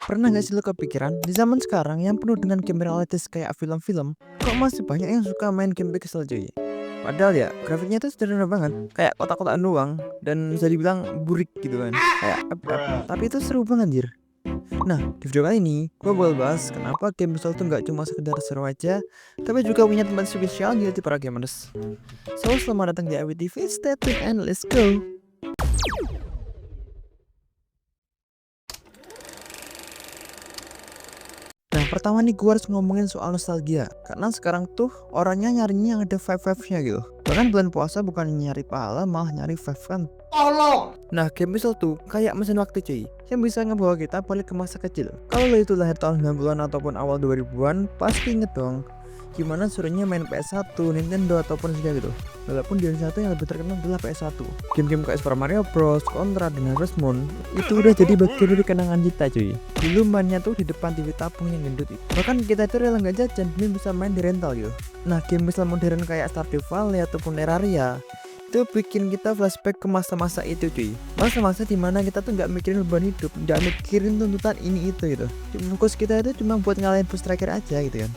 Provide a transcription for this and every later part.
Pernah gak sih lo kepikiran, di zaman sekarang yang penuh dengan game realistis kayak film-film, kok masih banyak yang suka main game pixel cuy? Padahal ya, grafiknya itu sederhana banget, kayak kotak-kotakan doang, dan bisa dibilang burik gitu kan, kayak FF. Tapi itu seru banget anjir. Nah, di video kali ini, gue bakal bahas kenapa game pixel itu gak cuma sekedar seru aja, tapi juga punya tempat spesial di hati para gamers. So, selamat datang di AWTV, stay tuned and let's go! Nah, pertama nih gue harus ngomongin soal nostalgia. Karena sekarang tuh orangnya nyarinya yang ada vibe-vibes-nya gitu. Bahkan bulan puasa bukan nyari pahala, malah nyari vibe kan. Tolong! Nah, game Pixel tuh kayak mesin waktu cuy, yang bisa ngebawa kita balik ke masa kecil. Kalau lo itu lahir tahun 90-an ataupun awal 2000-an, pasti inget dong gimana suruhnya main PS1, Nintendo ataupun Sega gitu. Walaupun di satu yang lebih terkenal adalah PS1. Game-game kayak Super Mario Bros, Contra, dan Harvest Moon itu udah jadi bagian dari kenangan kita cuy. Dulu mainnya tuh di depan TV tabung yang gendut itu. Bahkan kita itu rela nggak jajan demi bisa main di rental gitu. Nah, game misal modern kayak Stardew Valley ataupun Terraria itu bikin kita flashback ke masa-masa itu cuy. Masa-masa dimana kita tuh nggak mikirin beban hidup, nggak mikirin tuntutan ini itu gitu. Fokus kita itu cuma buat ngalahin boss striker aja gitu kan.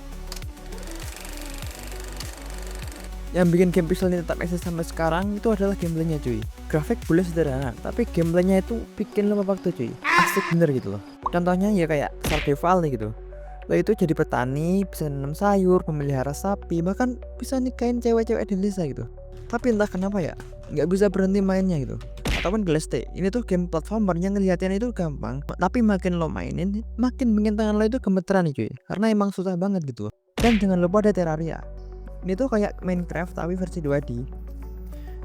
Yang bikin game Pixel ini tetap eksis sampai sekarang itu adalah gameplaynya cuy. Grafik boleh sederhana, tapi gameplaynya itu bikin lama waktu cuy. Asik bener gitu loh. Contohnya ya kayak Stardew Valley gitu. Lo itu jadi petani, bisa nanam sayur, memelihara sapi, bahkan bisa nikahin cewek-cewek di desa gitu. Tapi entah kenapa ya, nggak bisa berhenti mainnya gitu. Ataupun Celeste, ini tuh game platformer yang ngeliatin itu gampang, tapi makin lo mainin, makin bikin tangan lo itu gemeteran nih cuy. Karena emang susah banget gitu. Dan jangan lupa ada Terraria. Ini tuh kayak Minecraft tapi versi 2D,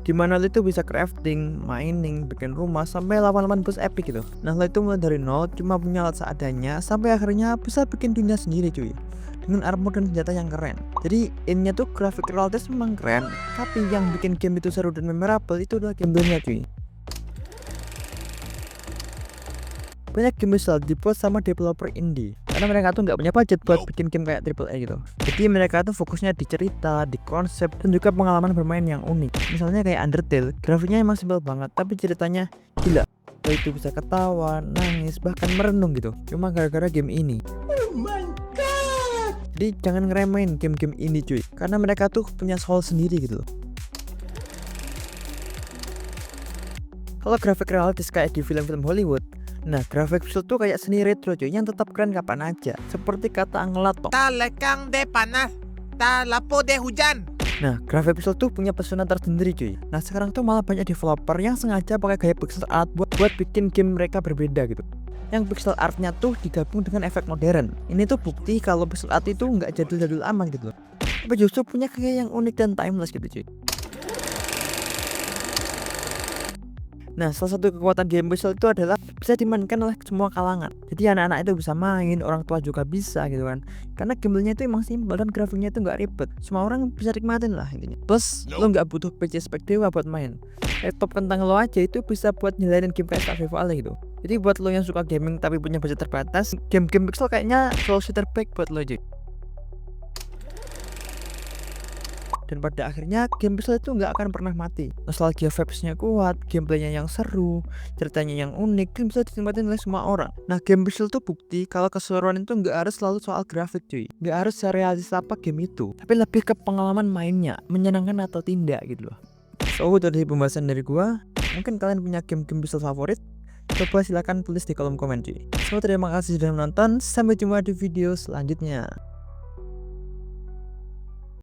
dimana lo itu bisa crafting, mining, bikin rumah, sampai lawan-lawan boss epic gitu. Nah, lo itu mulai dari nol, cuma punya alat seadanya, sampai akhirnya bisa bikin dunia sendiri cuy, dengan armor dan senjata yang keren. Jadi intinya tuh grafik realitas memang keren, tapi yang bikin game itu seru dan memorable itu adalah gameplaynya cuy. Banyak game misal dibuat sama developer indie karena mereka tuh nggak punya budget buat bikin game kayak AAA gitu. Jadi mereka tuh fokusnya di cerita, di konsep, dan juga pengalaman bermain yang unik. Misalnya kayak Undertale, grafiknya emang simpel banget, tapi ceritanya gila. Lo itu bisa ketawa, nangis, bahkan merenung gitu, cuma gara-gara game ini. Oh my god. Jadi jangan ngeremehin game-game ini cuy, karena mereka tuh punya soul sendiri gitu loh. Kalau grafik realistis kayak di film-film Hollywood, nah, grafik pixel tuh kayak seni retro cuy, yang tetap keren kapan aja. Seperti kata ngelatok. Tak lekang de panas, tak lapo de hujan. Nah, grafik pixel tuh punya pesona tersendiri cuy. Nah, sekarang tuh malah banyak developer yang sengaja pakai gaya pixel art buat bikin game mereka berbeda gitu. Yang pixel artnya tuh digabung dengan efek modern. Ini tuh bukti kalau pixel art itu nggak jadul-jadul amat gitu loh, tapi justru punya gaya yang unik dan timeless gitu cuy. Nah, salah satu kekuatan game pixel itu adalah bisa dimainkan oleh semua kalangan. Jadi anak-anak itu bisa main, orang tua juga bisa gitu kan. Karena gameplaynya itu emang simpel dan grafiknya itu nggak ribet. Semua orang bisa nikmatin lah intinya. Plus, lo nggak butuh PC spek dewa buat main. Laptop kentang lo aja itu bisa buat nyalain game kayak Stardew Valley gitu. Jadi buat lo yang suka gaming tapi punya budget terbatas, game-game pixel kayaknya solusi terbaik buat lo aja. Dan pada akhirnya game pixel itu nggak akan pernah mati. Nostalgia vibes-nya kuat, gameplaynya yang seru, ceritanya yang unik, dan bisa dinikmatin oleh semua orang. Nah, game pixel tuh bukti kalau keseruan itu nggak harus selalu soal grafik cuy, nggak harus serealistis apa game itu, tapi lebih ke pengalaman mainnya, menyenangkan atau tidak gitu loh. So, itu dari pembahasan dari gua. Mungkin kalian punya game-game pixel favorit? Coba silahkan tulis di kolom komen cuy. So, terima kasih sudah menonton, sampai jumpa di video selanjutnya.